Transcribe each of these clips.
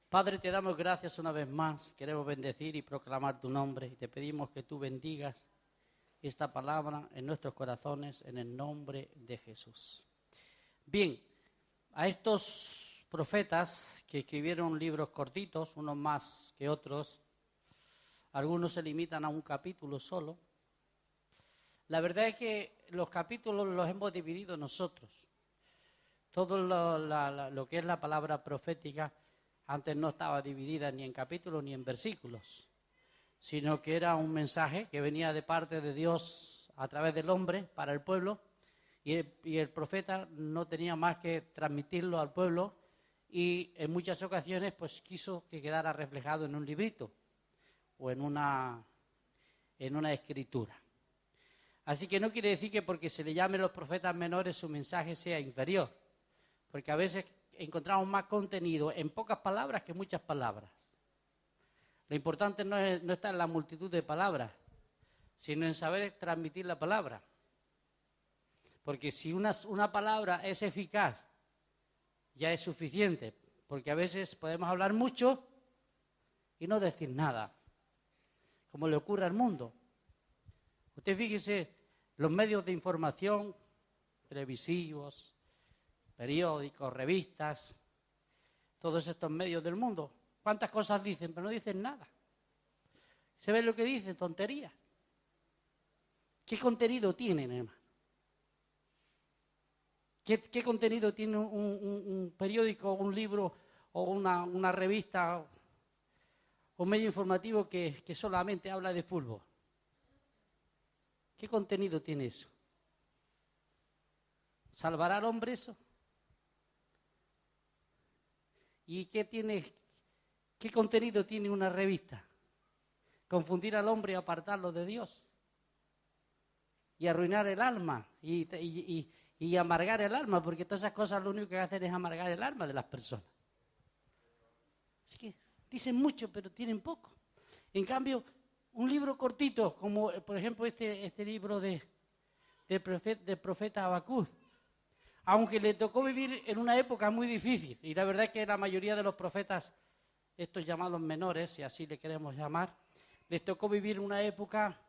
Padre, te damos gracias una vez más. Queremos bendecir y proclamar tu nombre. Y te pedimos que tú bendigas esta palabra en nuestros corazones en el nombre de Jesús. Bien, a estos profetas que escribieron libros cortitos, unos más que otros, algunos se limitan a un capítulo solo. La verdad es que los capítulos los hemos dividido nosotros. Todo lo que es la palabra profética antes no estaba dividida ni en capítulos ni en versículos, sino que era un mensaje que venía de parte de Dios a través del hombre para el pueblo, y el profeta no tenía más que transmitirlo al pueblo, y en muchas ocasiones pues quiso que quedara reflejado en un librito o en una escritura. Así que no quiere decir que porque se le llame los profetas menores su mensaje sea inferior, porque a veces encontramos más contenido en pocas palabras que muchas palabras. Lo importante no está en la multitud de palabras, sino en saber transmitir la palabra. Porque si una palabra es eficaz, ya es suficiente, porque a veces podemos hablar mucho y no decir nada, como le ocurre al mundo. Usted fíjese, los medios de información, televisivos, periódicos, revistas, todos estos medios del mundo, ¿cuántas cosas dicen? Pero no dicen nada. ¿Se ve lo que dicen? Tonterías. ¿Qué contenido tienen, hermano? ¿Qué contenido tiene un periódico, un libro o una revista o un medio informativo que solamente habla de fútbol? ¿Qué contenido tiene eso? ¿Salvará al hombre eso? ¿Y qué contenido tiene una revista? Confundir al hombre y apartarlo de Dios. Y arruinar el alma y amargar el alma, porque todas esas cosas lo único que hacen es amargar el alma de las personas. Así que dicen mucho, pero tienen poco. En cambio, un libro cortito, como por ejemplo este libro del profeta Habacuc, aunque le tocó vivir en una época muy difícil, y la verdad es que la mayoría de los profetas, estos llamados menores, si así le queremos llamar, les tocó vivir una época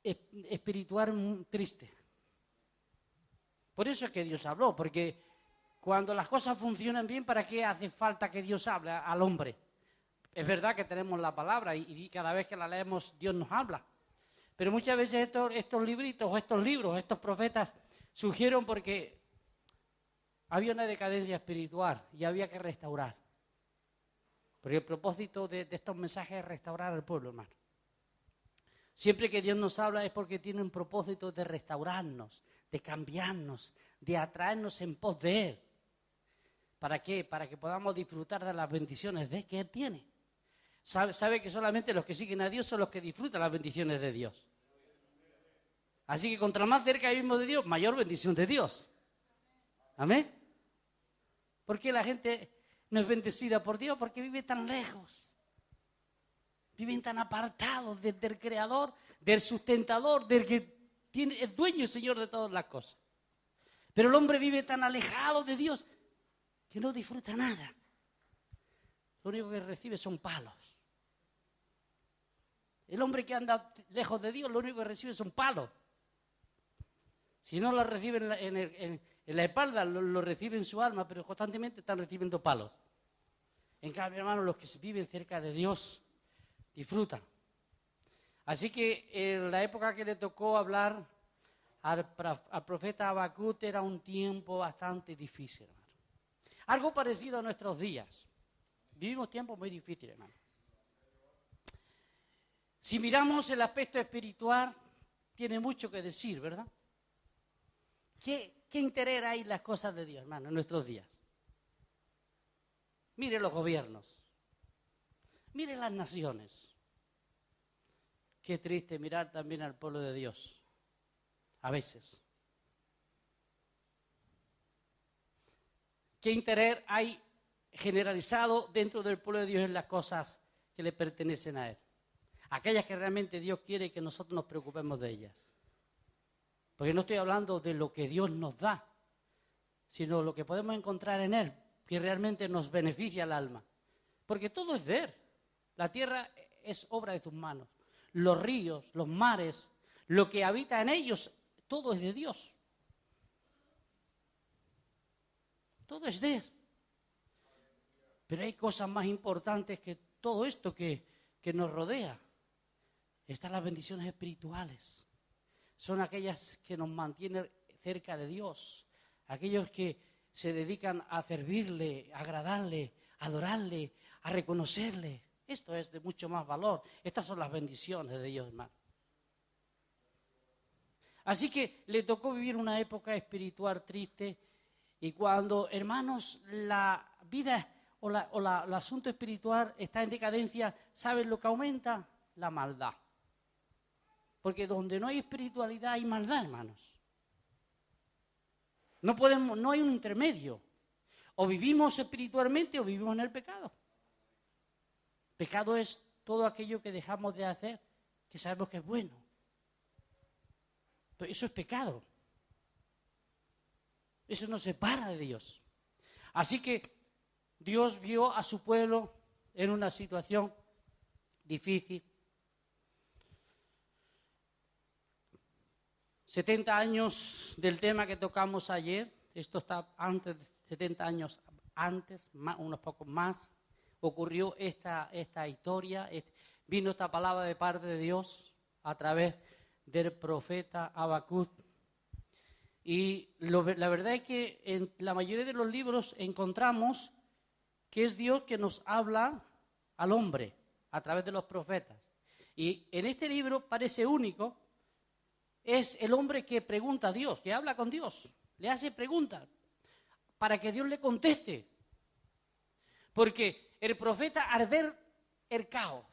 espiritual muy triste. Por eso es que Dios habló, porque cuando las cosas funcionan bien, ¿para qué hace falta que Dios hable al hombre? Es verdad que tenemos la palabra y cada vez que la leemos Dios nos habla, pero muchas veces estos libritos o estos libros, estos profetas surgieron porque había una decadencia espiritual y había que restaurar. Porque el propósito de estos mensajes es restaurar al pueblo, hermano. Siempre que Dios nos habla es porque tiene un propósito de restaurarnos, de cambiarnos, de atraernos en pos de Él. ¿Para qué? Para que podamos disfrutar de las bendiciones que Él tiene. Sabe que solamente los que siguen a Dios son los que disfrutan las bendiciones de Dios. Así que contra más cerca vivimos de Dios, mayor bendición de Dios. Amén. ¿Por qué la gente no es bendecida por Dios? Porque vive tan lejos. Viven tan apartados del Creador, del sustentador, del que tiene el dueño y Señor de todas las cosas. Pero el hombre vive tan alejado de Dios que no disfruta nada. Lo único que recibe son palos. El hombre que anda lejos de Dios, lo único que recibe son palos. Si no lo recibe en la espalda, lo recibe en su alma, pero constantemente están recibiendo palos. En cambio, hermanos, los que viven cerca de Dios disfrutan. Así que en la época que le tocó hablar al profeta Habacuc era un tiempo bastante difícil, hermano. Algo parecido a nuestros días. Vivimos tiempos muy difíciles, hermano. Si miramos el aspecto espiritual, tiene mucho que decir, ¿verdad? ¿Qué interés hay en las cosas de Dios, hermano, en nuestros días? Mire los gobiernos. Mire las naciones. Qué triste mirar también al pueblo de Dios. A veces. ¿Qué interés hay generalizado dentro del pueblo de Dios en las cosas que le pertenecen a Él? Aquellas que realmente Dios quiere que nosotros nos preocupemos de ellas. Porque no estoy hablando de lo que Dios nos da, sino lo que podemos encontrar en Él que realmente nos beneficia al alma. Porque todo es de Él. La tierra es obra de tus manos. Los ríos, los mares, lo que habita en ellos, todo es de Dios. Todo es de Él. Pero hay cosas más importantes que todo esto que nos rodea. Están las bendiciones espirituales. Son aquellas que nos mantienen cerca de Dios. Aquellos que se dedican a servirle, a agradarle, a adorarle, a reconocerle. Esto es de mucho más valor. Estas son las bendiciones de Dios, hermano. Así que le tocó vivir una época espiritual triste. Y cuando, hermanos, la vida o el asunto espiritual está en decadencia, ¿saben lo que aumenta? La maldad. Porque donde no hay espiritualidad hay maldad, hermanos. No hay un intermedio. O vivimos espiritualmente o vivimos en el pecado. Pecado es todo aquello que dejamos de hacer, que sabemos que es bueno. Pero eso es pecado. Eso nos separa de Dios. Así que Dios vio a su pueblo en una situación difícil. 70 años del tema que tocamos ayer, esto está antes, 70 años antes, unos pocos más, ocurrió esta historia, vino esta palabra de parte de Dios a través del profeta Habacuc. Y la verdad es que en la mayoría de los libros encontramos que es Dios que nos habla al hombre a través de los profetas. Y en este libro parece único, es el hombre que pregunta a Dios, que habla con Dios, le hace preguntas para que Dios le conteste. Porque el profeta, al ver el caos,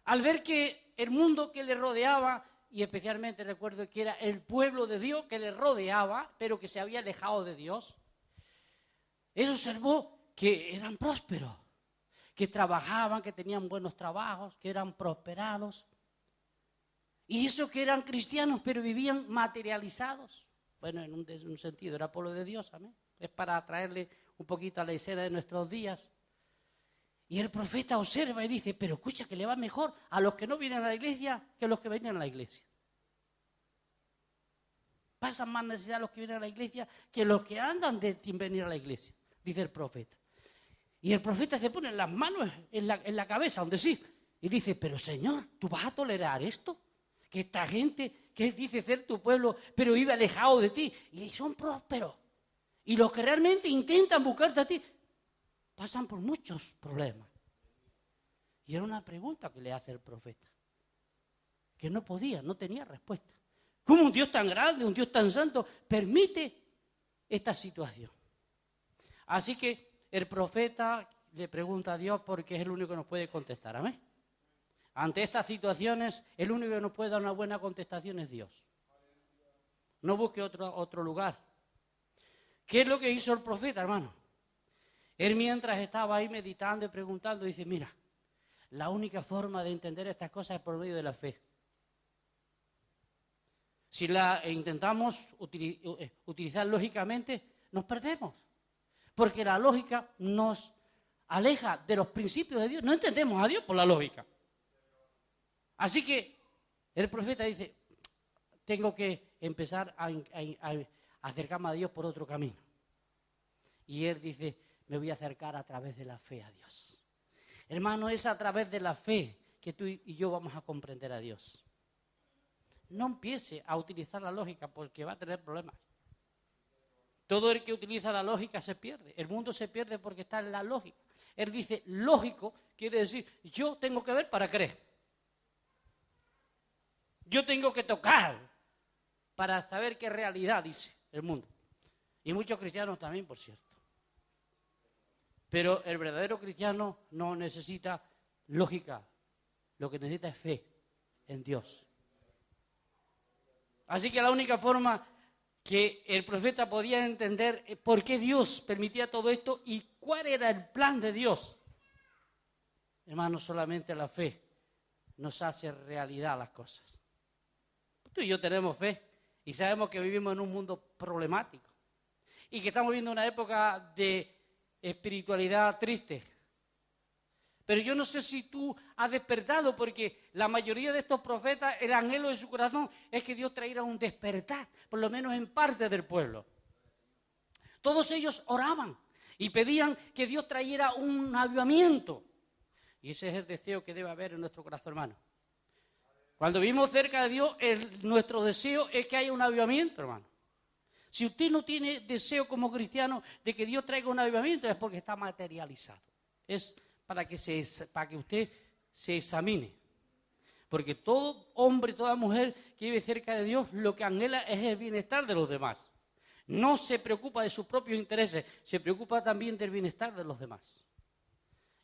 al ver que el mundo que le rodeaba, y especialmente recuerdo que era el pueblo de Dios que le rodeaba, pero que se había alejado de Dios, él observó que eran prósperos, que trabajaban, que tenían buenos trabajos, que eran prosperados. Y eso que eran cristianos, pero vivían materializados. Bueno, en un sentido, era pueblo de Dios, amén. Es para traerle un poquito a la escena de nuestros días. Y el profeta observa y dice, pero escucha que le va mejor a los que no vienen a la iglesia que a los que vienen a la iglesia. Pasan más necesidad los que vienen a la iglesia que los que andan sin venir a la iglesia, dice el profeta. Y el profeta se pone las manos en la cabeza, donde sí, y dice, pero Señor, ¿tú vas a tolerar esto? Que esta gente que dice ser tu pueblo, pero vive alejado de ti, y son prósperos. Y los que realmente intentan buscarte a ti, pasan por muchos problemas. Y era una pregunta que le hace el profeta, que no tenía respuesta. ¿Cómo un Dios tan grande, un Dios tan santo, permite esta situación? Así que el profeta le pregunta a Dios porque es el único que nos puede contestar. Amén. Ante estas situaciones, el único que nos puede dar una buena contestación es Dios. No busque otro lugar. ¿Qué es lo que hizo el profeta, hermano? Él mientras estaba ahí meditando y preguntando, dice, mira, la única forma de entender estas cosas es por medio de la fe. Si la intentamos utilizar lógicamente, nos perdemos. Porque la lógica nos aleja de los principios de Dios. No entendemos a Dios por la lógica. Así que el profeta dice, tengo que empezar a acercarme a Dios por otro camino. Y él dice, me voy a acercar a través de la fe a Dios. Hermano, es a través de la fe que tú y yo vamos a comprender a Dios. No empiece a utilizar la lógica porque va a tener problemas. Todo el que utiliza la lógica se pierde. El mundo se pierde porque está en la lógica. Él dice, lógico quiere decir, yo tengo que ver para creer. Yo tengo que tocar para saber qué realidad dice el mundo. Y muchos cristianos también, por cierto. Pero el verdadero cristiano no necesita lógica. Lo que necesita es fe en Dios. Así que la única forma que el profeta podía entender por qué Dios permitía todo esto y cuál era el plan de Dios. Hermanos, solamente la fe nos hace realidad las cosas. Tú y yo tenemos fe y sabemos que vivimos en un mundo problemático. y que estamos viviendo una época de espiritualidad triste. Pero yo no sé si tú has despertado, porque la mayoría de estos profetas, el anhelo de su corazón es que Dios traiga un despertar, por lo menos en parte del pueblo. Todos ellos oraban y pedían que Dios trayera un avivamiento. Y ese es el deseo que debe haber en nuestro corazón, hermano. Cuando vivimos cerca de Dios, nuestro deseo es que haya un avivamiento, hermano. Si usted no tiene deseo como cristiano de que Dios traiga un avivamiento, es porque está materializado. Es para que usted se examine. Porque todo hombre, toda mujer que vive cerca de Dios, lo que anhela es el bienestar de los demás. No se preocupa de sus propios intereses, se preocupa también del bienestar de los demás.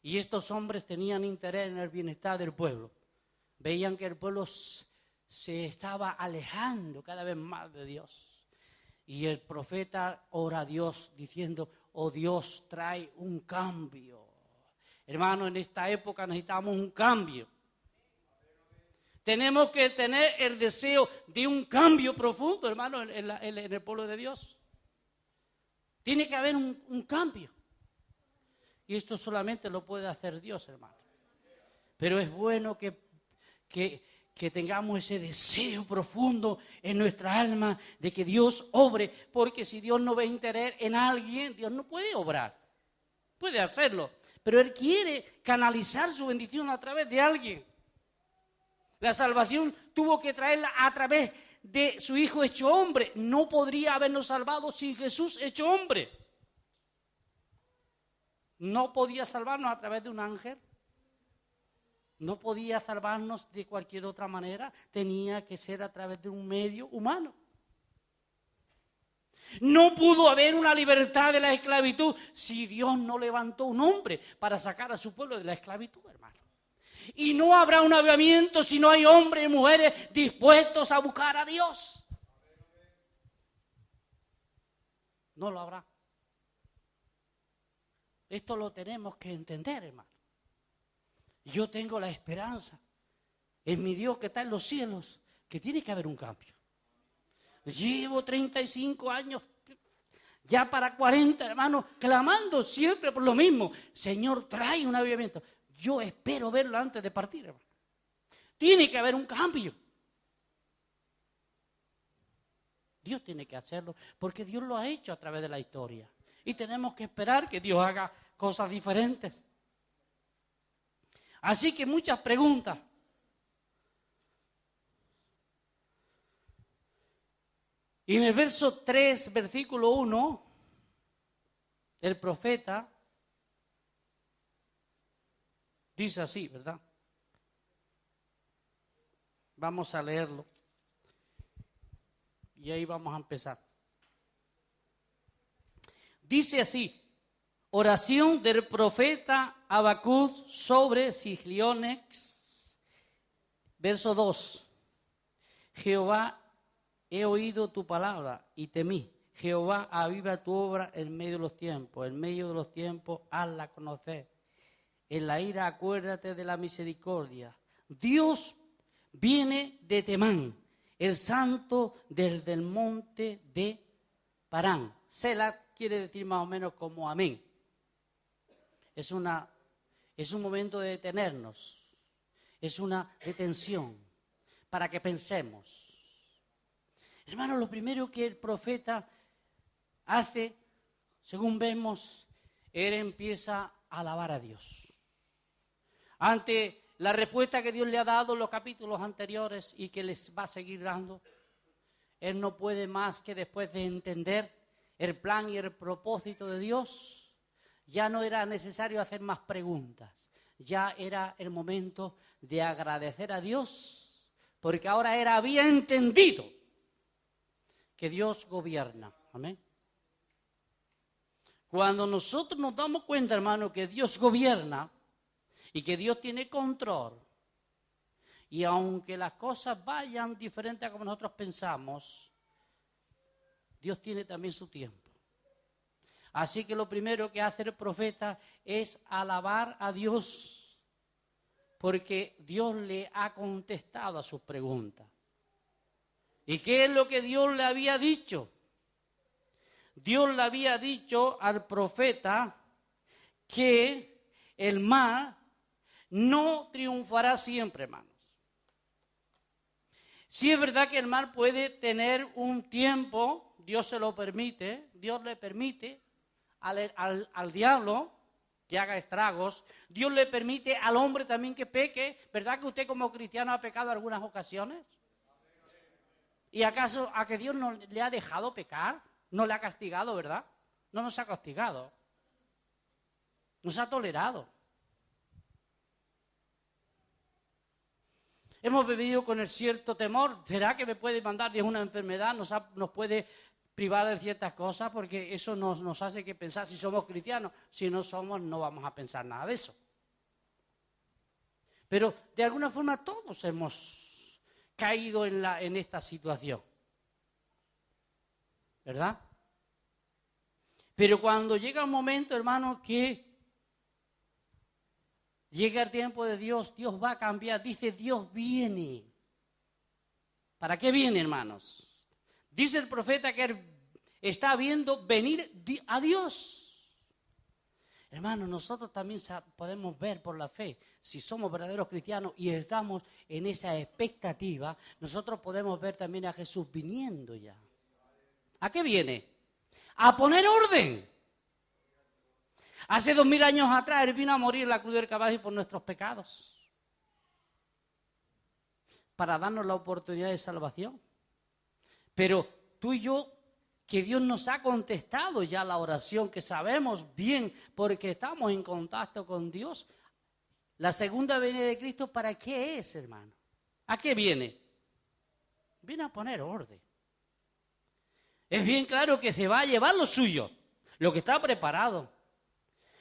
Y estos hombres tenían interés en el bienestar del pueblo. Veían que el pueblo se estaba alejando cada vez más de Dios. Y el profeta ora a Dios diciendo, oh Dios, trae un cambio. Hermano, en esta época necesitamos un cambio. Tenemos que tener el deseo de un cambio profundo, hermano, en el pueblo de Dios. Tiene que haber un cambio. Y esto solamente lo puede hacer Dios, hermano. Pero es bueno que tengamos ese deseo profundo en nuestra alma de que Dios obre, porque si Dios no ve interés en alguien, Dios no puede obrar. Puede hacerlo, pero Él quiere canalizar su bendición a través de alguien. La salvación tuvo que traerla a través de su Hijo hecho hombre. No podría habernos salvado sin Jesús hecho hombre. No podía salvarnos a través de un ángel. No podía salvarnos de cualquier otra manera. Tenía que ser a través de un medio humano. No pudo haber una libertad de la esclavitud si Dios no levantó un hombre para sacar a su pueblo de la esclavitud, hermano. Y no habrá un avivamiento si no hay hombres y mujeres dispuestos a buscar a Dios. No lo habrá. Esto lo tenemos que entender, hermano. Yo tengo la esperanza en mi Dios que está en los cielos, que tiene que haber un cambio. Llevo 35 años, ya para 40, hermanos, clamando siempre por lo mismo. Señor, trae un avivamiento. Yo espero verlo antes de partir, hermano. Tiene que haber un cambio. Dios tiene que hacerlo, porque Dios lo ha hecho a través de la historia. Y tenemos que esperar que Dios haga cosas diferentes. Así que muchas preguntas. Y en el verso 3, versículo 1, el profeta dice así, ¿verdad? Vamos a leerlo. Y ahí vamos a empezar. Dice así, oración del profeta Habacuc sobre Siglionex, verso 2. Jehová, he oído tu palabra y temí. Jehová, aviva tu obra en medio de los tiempos. En medio de los tiempos, hazla conocer. En la ira, acuérdate de la misericordia. Dios viene de Temán, el santo desde el monte de Parán. Selah quiere decir más o menos como amén. Es un momento de detenernos. Es una detención para que pensemos. Hermano, lo primero que el profeta hace, según vemos, él empieza a alabar a Dios. Ante la respuesta que Dios le ha dado en los capítulos anteriores y que les va a seguir dando, él no puede más que después de entender el plan y el propósito de Dios, ya no era necesario hacer más preguntas. Ya era el momento de agradecer a Dios, porque ahora él había entendido que Dios gobierna. Amén. Cuando nosotros nos damos cuenta, hermano, que Dios gobierna y que Dios tiene control, y aunque las cosas vayan diferentes a como nosotros pensamos, Dios tiene también su tiempo. Así que lo primero que hace el profeta es alabar a Dios, porque Dios le ha contestado a sus preguntas. ¿Y qué es lo que Dios le había dicho? Dios le había dicho al profeta que el mal no triunfará siempre, hermanos. Sí es verdad que el mal puede tener un tiempo, Dios se lo permite, Dios le permite al diablo que haga estragos, Dios le permite al hombre también que peque. ¿Verdad que usted como cristiano ha pecado en algunas ocasiones? ¿Y acaso a que Dios no le ha dejado pecar? No le ha castigado, ¿verdad? No nos ha castigado. Nos ha tolerado. Hemos vivido con el cierto temor. ¿Será que me puede mandar Dios una enfermedad? ¿Nos puede privar de ciertas cosas? Porque eso nos hace que pensar si somos cristianos. Si no somos, no vamos a pensar nada de eso. Pero de alguna forma todos hemos caído en esta situación. ¿Verdad? Pero cuando llega un momento, hermano, que llega el tiempo de Dios, Dios va a cambiar. Dice, Dios viene. ¿Para qué viene, hermanos? Dice el profeta que él está viendo venir a Dios. Hermanos, nosotros también podemos ver por la fe, si somos verdaderos cristianos y estamos en esa expectativa, nosotros podemos ver también a Jesús viniendo ya. ¿A qué viene? A poner orden. Hace 2000 años atrás Él vino a morir en la cruz del Calvario por nuestros pecados, para darnos la oportunidad de salvación. Pero tú y yo, que Dios nos ha contestado ya la oración, que sabemos bien porque estamos en contacto con Dios. La segunda venida de Cristo, ¿para qué es, hermano? ¿A qué viene? Viene a poner orden. Es bien claro que se va a llevar lo suyo, lo que está preparado.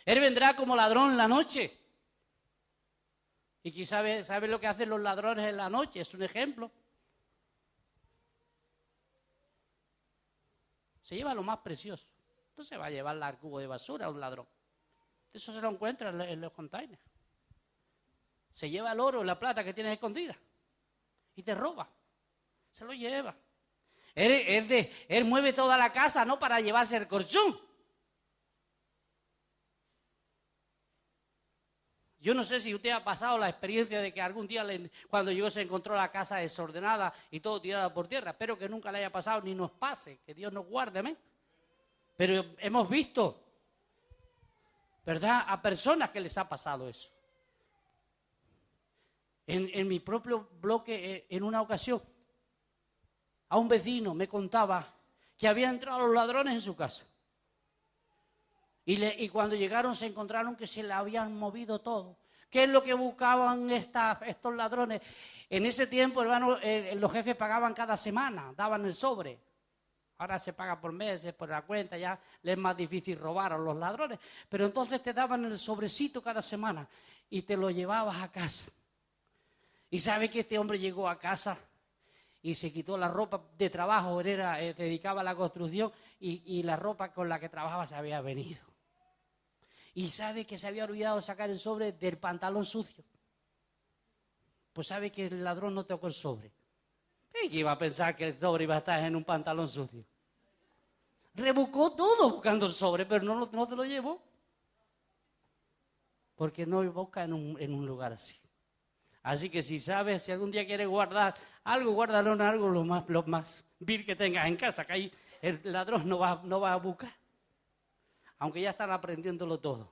Él vendrá como ladrón en la noche. Y quizá sabe lo que hacen los ladrones en la noche, es un ejemplo. Se lleva lo más precioso. No se va a llevar el cubo de basura a un ladrón. Eso se lo encuentra en los containers. Se lleva el oro, la plata que tienes escondida. Y te roba. Se lo lleva. Él mueve toda la casa, no para llevarse el colchón. Yo no sé si usted ha pasado la experiencia de que algún día cuando llegó se encontró la casa desordenada y todo tirado por tierra. Espero que nunca le haya pasado ni nos pase, que Dios nos guarde, amén. Pero hemos visto, ¿verdad?, a personas que les ha pasado eso. En mi propio bloque, en una ocasión, a un vecino me contaba que habían entrado los ladrones en su casa. Y cuando llegaron se encontraron que se le habían movido todo. ¿Qué es lo que buscaban estos ladrones? En ese tiempo, hermano, los jefes pagaban cada semana, daban el sobre. Ahora se paga por meses, por la cuenta, ya les es más difícil robar a los ladrones. Pero entonces te daban el sobrecito cada semana y te lo llevabas a casa. Y sabe que este hombre llegó a casa y se quitó la ropa de trabajo, él se dedicaba a la construcción y la ropa con la que trabajaba se había venido. Y sabe que se había olvidado sacar el sobre del pantalón sucio. Pues sabe que el ladrón no tocó el sobre. ¿Y qué iba a pensar que el sobre iba a estar en un pantalón sucio? Rebuscó todo buscando el sobre, pero no te lo llevó. Porque no busca en un lugar así. Así que si sabes, si algún día quieres guardar algo, guárdalo en algo lo más vil que tengas en casa, que ahí el ladrón no va a buscar. Aunque ya están aprendiéndolo todo.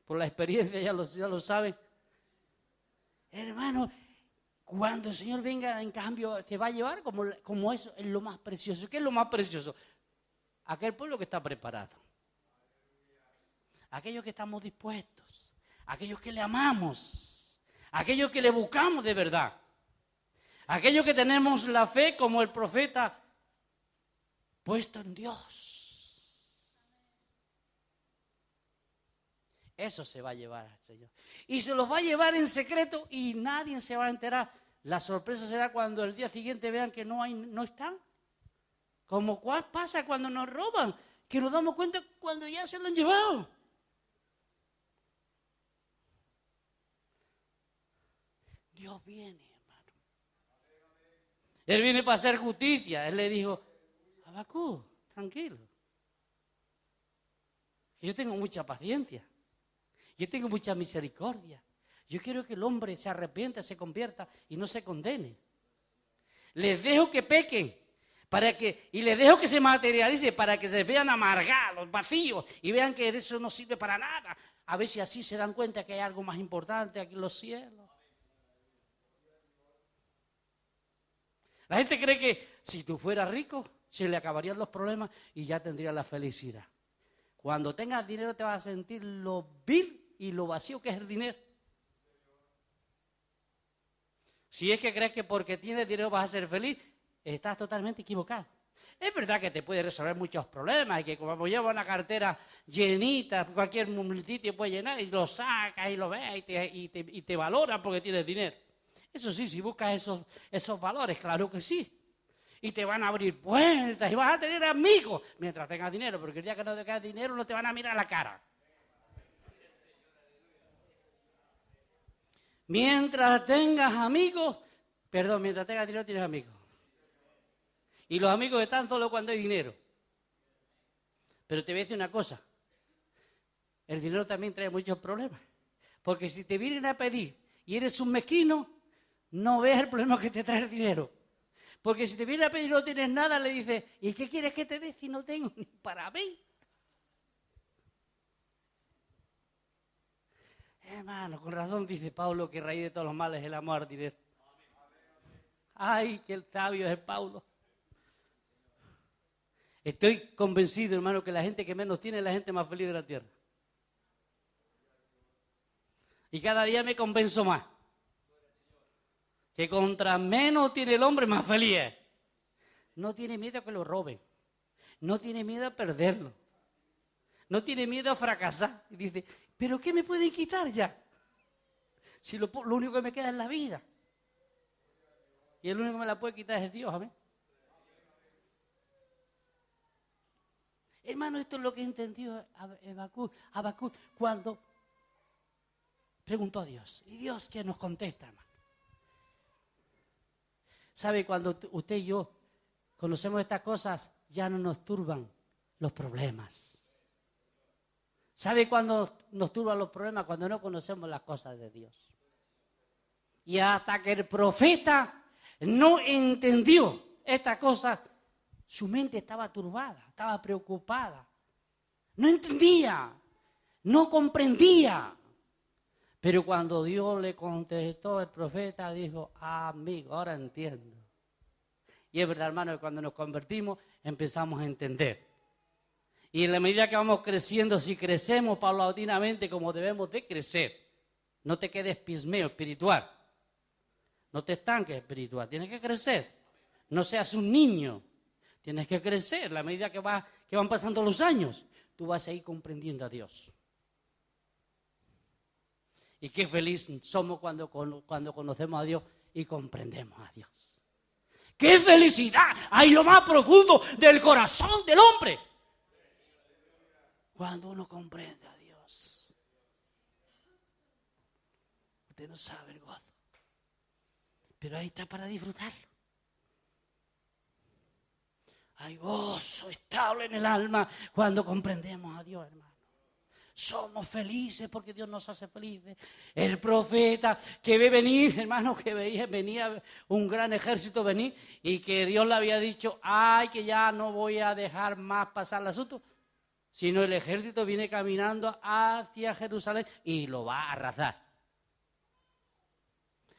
Por la experiencia ya lo saben. Hermano, cuando el Señor venga, en cambio, se va a llevar como eso, es lo más precioso. ¿Qué es lo más precioso? Aquel pueblo que está preparado. Aquellos que estamos dispuestos. Aquellos que le amamos. Aquellos que le buscamos de verdad. Aquellos que tenemos la fe como el profeta puesto en Dios. Eso se va a llevar al Señor. Y se los va a llevar en secreto y nadie se va a enterar. La sorpresa será cuando el día siguiente vean que no están. Como cuál pasa cuando nos roban, que nos damos cuenta cuando ya se lo han llevado. Dios viene, hermano. Él viene para hacer justicia. Él le dijo, Habacuc, tranquilo. Yo tengo mucha paciencia. Yo tengo mucha misericordia. Yo quiero que el hombre se arrepienta, se convierta y no se condene. Les dejo que pequen y les dejo que se materialice para que se vean amargados, vacíos y vean que eso no sirve para nada. A ver si así se dan cuenta que hay algo más importante aquí en los cielos. La gente cree que si tú fueras rico, se le acabarían los problemas y ya tendría la felicidad. Cuando tengas dinero te vas a sentir lo vil y lo vacío que es el dinero. Si es que crees que porque tienes dinero vas a ser feliz, estás totalmente equivocado. Es verdad que te puede resolver muchos problemas y que como lleva una cartera llenita, cualquier sitio puede llenar y lo sacas y lo ves y te valoran porque tienes dinero. Eso sí, si buscas esos valores, claro que sí. Y te van a abrir puertas y vas a tener amigos mientras tengas dinero, porque el día que no tengas dinero no te van a mirar a la cara. Mientras tengas amigos, mientras tengas dinero tienes amigos. Y los amigos están solo cuando hay dinero. Pero te voy a decir una cosa, el dinero también trae muchos problemas. Porque si te vienen a pedir y eres un mezquino, no ves el problema que te trae el dinero. Porque si te vienen a pedir y no tienes nada, le dices, ¿y qué quieres que te dé si no tengo ni para mí? Hermano, con razón dice Pablo que raíz de todos los males es el amor al dinero. Ay, qué sabio es Pablo. Estoy convencido, hermano, que la gente que menos tiene es la gente más feliz de la tierra. Y cada día me convenzo más. Que contra menos tiene el hombre, más feliz es. No tiene miedo a que lo roben. No tiene miedo a perderlo. No tiene miedo a fracasar. Y dice, ¿pero qué me pueden quitar ya? Si lo único que me queda es la vida. Y el único que me la puede quitar es Dios, amén. Hermano, esto es lo que entendió Habacuc cuando preguntó a Dios. Y Dios que nos contesta, hermano. ¿Sabe? Cuando usted y yo conocemos estas cosas, ya no nos turban los problemas. ¿Sabe cuándo nos turban los problemas? Cuando no conocemos las cosas de Dios. Y hasta que el profeta no entendió estas cosas, su mente estaba turbada, estaba preocupada. No entendía, no comprendía. Pero cuando Dios le contestó, el profeta dijo, amigo, ahora entiendo. Y es verdad, hermano, que cuando nos convertimos empezamos a entender. Y en la medida que vamos creciendo, si crecemos paulatinamente como debemos de crecer, no te quedes pismeo espiritual. No te estanques espiritual, tienes que crecer. No seas un niño, tienes que crecer. A la medida que van pasando los años, tú vas a ir comprendiendo a Dios. Y qué feliz somos cuando conocemos a Dios y comprendemos a Dios. ¡Qué felicidad! Hay lo más profundo del corazón del hombre. Cuando uno comprende a Dios. Usted no sabe el gozo. Pero ahí está para disfrutarlo. Hay gozo estable en el alma cuando comprendemos a Dios, hermano. Somos felices porque Dios nos hace felices. El profeta que ve venir, hermano, que venía un gran ejército venir y que Dios le había dicho, ay, que ya no voy a dejar más pasar el asunto, sino el ejército viene caminando hacia Jerusalén y lo va a arrasar.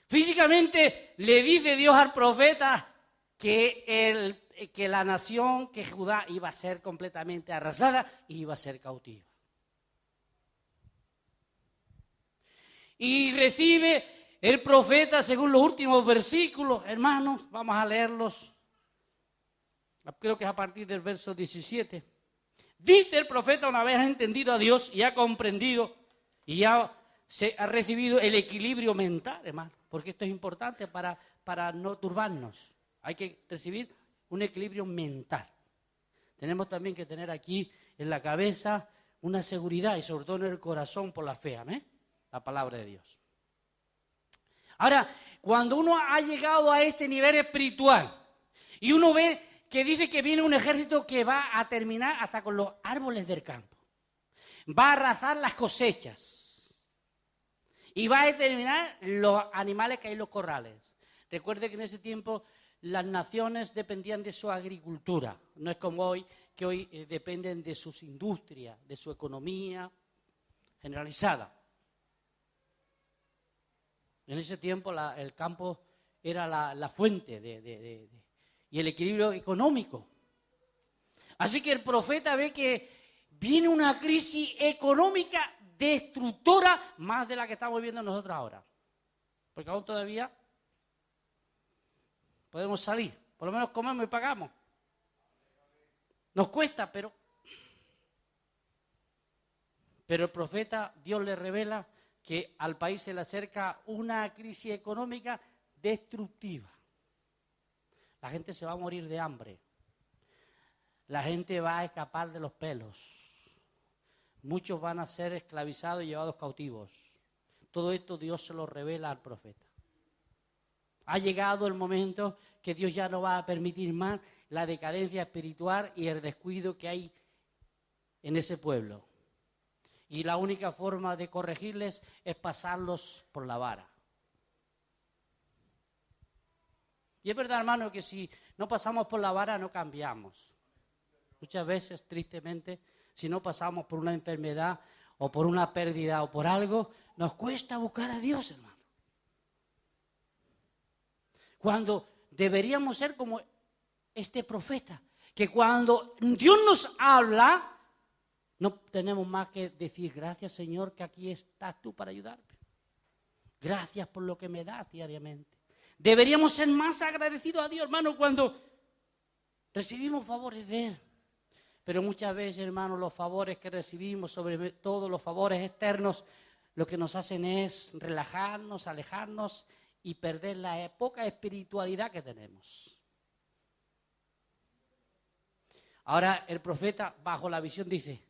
Físicamente le dice Dios al profeta que la nación, que Judá iba a ser completamente arrasada y iba a ser cautiva. Y recibe el profeta, según los últimos versículos, hermanos, vamos a leerlos, creo que es a partir del verso 17. Dice el profeta, una vez ha entendido a Dios y ha comprendido y ha recibido el equilibrio mental, hermano, porque esto es importante para no turbarnos. Hay que recibir un equilibrio mental. Tenemos también que tener aquí en la cabeza una seguridad y sobre todo en el corazón por la fe, amén. La palabra de Dios. Ahora, cuando uno ha llegado a este nivel espiritual y uno ve que dice que viene un ejército que va a terminar hasta con los árboles del campo. Va a arrasar las cosechas. Y va a exterminar los animales que hay en los corrales. Recuerde que en ese tiempo las naciones dependían de su agricultura. No es como hoy, que hoy dependen de sus industrias, de su economía generalizada. En ese tiempo el campo era la fuente y el equilibrio económico. Así que el profeta ve que viene una crisis económica destructora más de la que estamos viendo nosotros ahora. Porque aún todavía podemos salir, por lo menos comemos y pagamos. Nos cuesta, pero el profeta, Dios le revela que al país se le acerca una crisis económica destructiva. La gente se va a morir de hambre. La gente va a escapar de los pelos. Muchos van a ser esclavizados y llevados cautivos. Todo esto Dios se lo revela al profeta. Ha llegado el momento que Dios ya no va a permitir más la decadencia espiritual y el descuido que hay en ese pueblo. Y la única forma de corregirles es pasarlos por la vara. Y es verdad, hermano, que si no pasamos por la vara no cambiamos. Muchas veces, tristemente, si no pasamos por una enfermedad o por una pérdida o por algo, nos cuesta buscar a Dios, hermano. Cuando deberíamos ser como este profeta, que cuando Dios nos habla, no tenemos más que decir, gracias Señor, que aquí estás tú para ayudarme. Gracias por lo que me das diariamente. Deberíamos ser más agradecidos a Dios, hermano, cuando recibimos favores de Él. Pero muchas veces, hermano, los favores que recibimos, sobre todo los favores externos, lo que nos hacen es relajarnos, alejarnos y perder la poca espiritualidad que tenemos. Ahora el profeta, bajo la visión, dice,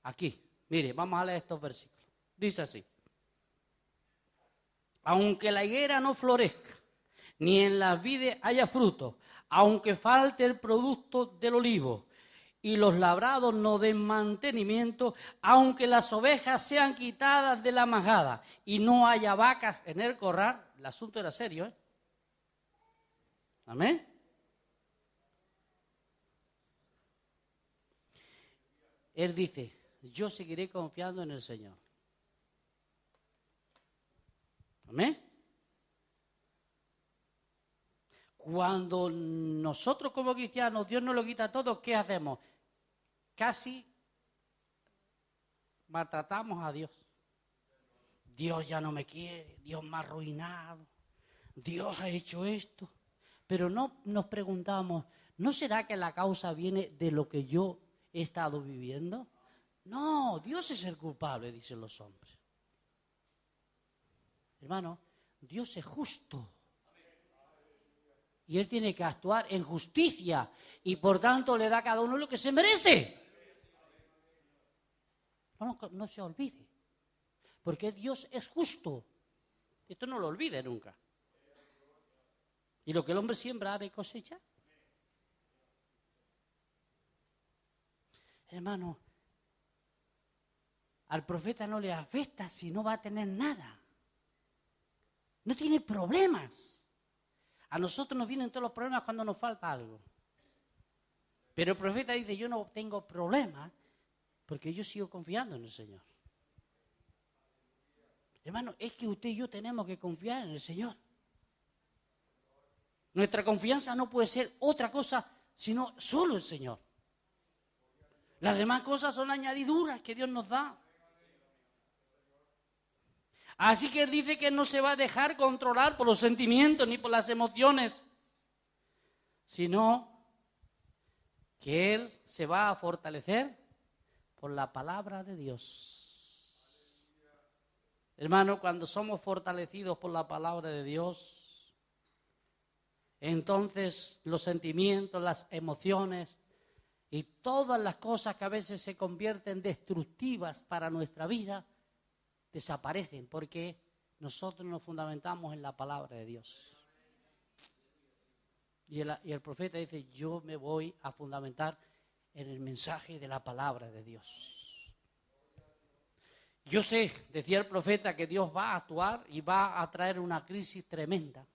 aquí, mire, vamos a leer estos versículos. Dice así: aunque la higuera no florezca, ni en las vides haya fruto, aunque falte el producto del olivo, y los labrados no den mantenimiento, aunque las ovejas sean quitadas de la majada, y no haya vacas en el corral, el asunto era serio, ¿eh? Amén. Él dice, yo seguiré confiando en el Señor. Amén. Cuando nosotros como cristianos, Dios nos lo quita todo, ¿qué hacemos? Casi maltratamos a Dios. Dios ya no me quiere, Dios me ha arruinado, Dios ha hecho esto. Pero no nos preguntamos, ¿no será que la causa viene de lo que yo he estado viviendo? No, Dios es el culpable, dicen los hombres. Hermano, Dios es justo. Y Él tiene que actuar en justicia y por tanto le da a cada uno lo que se merece. No se olvide, porque Dios es justo. Esto no lo olvide nunca. Y lo que el hombre siembra ha de cosechar. Hermano, al profeta no le afecta si no va a tener nada. No tiene problemas. A nosotros nos vienen todos los problemas cuando nos falta algo. Pero el profeta dice, yo no tengo problemas porque yo sigo confiando en el Señor. Hermano, es que usted y yo tenemos que confiar en el Señor. Nuestra confianza no puede ser otra cosa sino solo el Señor. Las demás cosas son añadiduras que Dios nos da. Así que Él dice que no se va a dejar controlar por los sentimientos ni por las emociones, sino que Él se va a fortalecer por la palabra de Dios. Hermano, cuando somos fortalecidos por la palabra de Dios, entonces los sentimientos, las emociones y todas las cosas que a veces se convierten destructivas para nuestra vida, desaparecen porque nosotros nos fundamentamos en la palabra de Dios. Y el profeta dice, yo me voy a fundamentar en el mensaje de la palabra de Dios. Yo sé, decía el profeta, que Dios va a actuar y va a traer una crisis tremenda.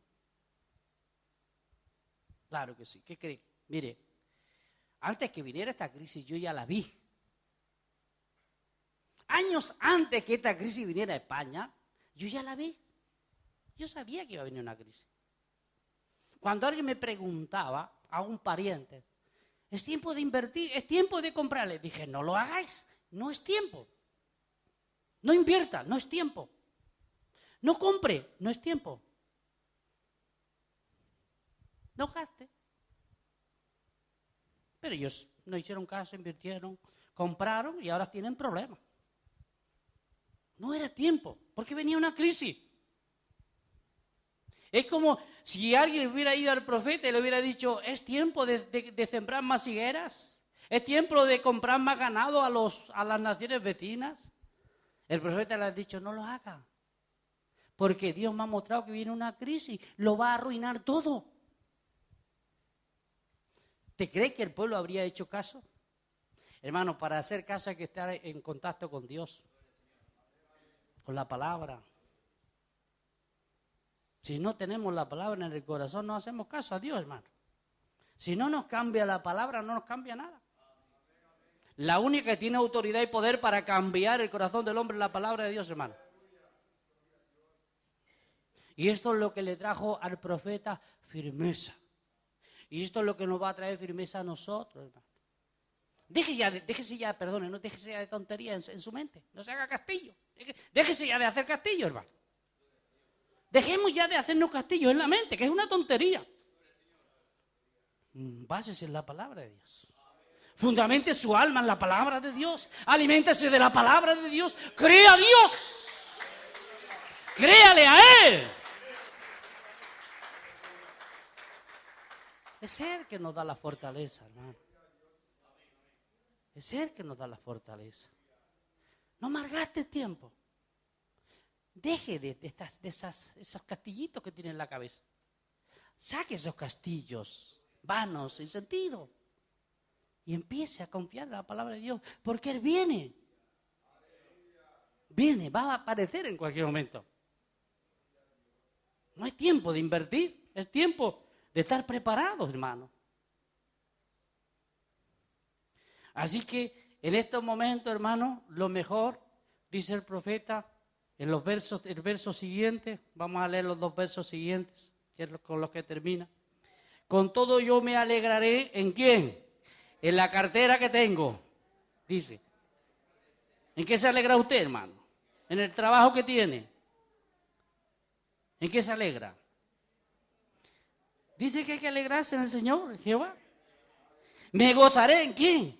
Claro que sí. ¿Qué cree? Mire, antes que viniera esta crisis yo ya la vi. Años antes que esta crisis viniera a España, yo ya la vi. Yo sabía que iba a venir una crisis. Cuando alguien me preguntaba, a un pariente, ¿es tiempo de invertir? ¿Es tiempo de comprarle? Dije, no lo hagáis, no es tiempo. No invierta, no es tiempo. No compre, no es tiempo. No gaste. Pero ellos no hicieron caso, invirtieron, compraron y ahora tienen problemas. No era tiempo, porque venía una crisis. Es como si alguien hubiera ido al profeta y le hubiera dicho, es tiempo de sembrar más higueras, es tiempo de comprar más ganado a las naciones vecinas. El profeta le ha dicho, no lo haga, porque Dios me ha mostrado que viene una crisis, lo va a arruinar todo. ¿Te crees que el pueblo habría hecho caso? Hermano, para hacer caso hay que estar en contacto con Dios, con la palabra. Si no tenemos la palabra en el corazón, no hacemos caso a Dios, hermano. Si no nos cambia la palabra, no nos cambia nada. La única que tiene autoridad y poder para cambiar el corazón del hombre es la palabra de Dios, hermano. Y esto es lo que le trajo al profeta firmeza. Y esto es lo que nos va a traer firmeza a nosotros, hermano. Déjese ya de tonterías en su mente. No se haga castillo. Déjese ya de hacer castillo, hermano. Dejemos ya de hacernos castillos en la mente, que es una tontería. Básese en la palabra de Dios. Fundamente su alma en la palabra de Dios. Aliméntese de la palabra de Dios. Crea a Dios. Créale a Él. Es Él que nos da la fortaleza, hermano. Es Él que nos da la fortaleza. No malgaste tiempo. Deje de esos castillitos que tiene en la cabeza. Saque esos castillos vanos, sin sentido. Y empiece a confiar en la palabra de Dios. Porque Él viene. Viene, va a aparecer en cualquier momento. No es tiempo de invertir, es tiempo de estar preparados, hermano. Así que en estos momentos, hermano, lo mejor, dice el profeta, el verso siguiente, vamos a leer los 2 versos siguientes, que es con los que termina. Con todo yo me alegraré, ¿en quién? En la cartera que tengo, dice. ¿En qué se alegra usted, hermano? ¿En el trabajo que tiene? ¿En qué se alegra? Dice que hay que alegrarse en el Señor, en Jehová. ¿Me gozaré en quién?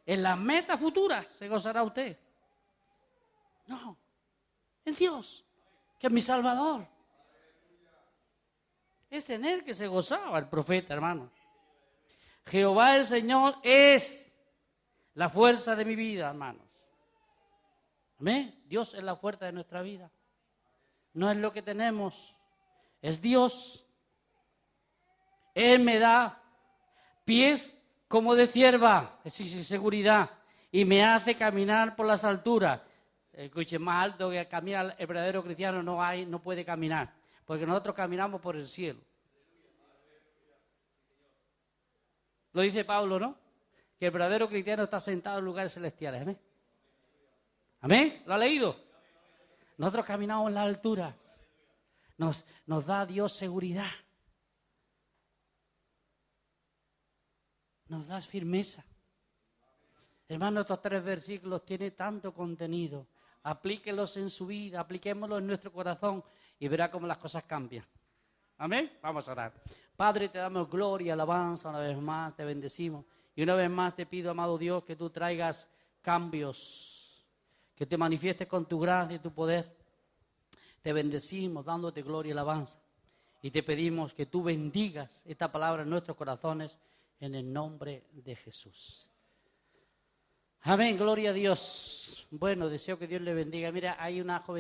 En las metas futuras se gozará usted. No, en Dios, que es mi Salvador. Es en Él que se gozaba el profeta, hermano. Jehová el Señor es la fuerza de mi vida, hermanos. Amén. Dios es la fuerza de nuestra vida. No es lo que tenemos, es Dios. Él me da pies como de cierva, es decir, seguridad, y me hace caminar por las alturas. El coche más alto que camina el verdadero cristiano no puede caminar, porque nosotros caminamos por el cielo. Lo dice Pablo, ¿no? Que el verdadero cristiano está sentado en lugares celestiales. ¿Amén? ¿Amén? ¿Lo ha leído? Nosotros caminamos en las alturas. Nos da Dios seguridad. Nos da firmeza. Hermano, estos 3 versículos tienen tanto contenido. Aplíquelos en su vida, apliquémoslos en nuestro corazón y verá cómo las cosas cambian. Amén. Vamos a orar. Padre, te damos gloria, alabanza una vez más, te bendecimos. Y una vez más te pido, amado Dios, que tú traigas cambios, que te manifiestes con tu gracia y tu poder. Te bendecimos dándote gloria y alabanza. Y te pedimos que tú bendigas esta palabra en nuestros corazones en el nombre de Jesús. Amén, gloria a Dios. Bueno, deseo que Dios le bendiga. Mira, hay una joven.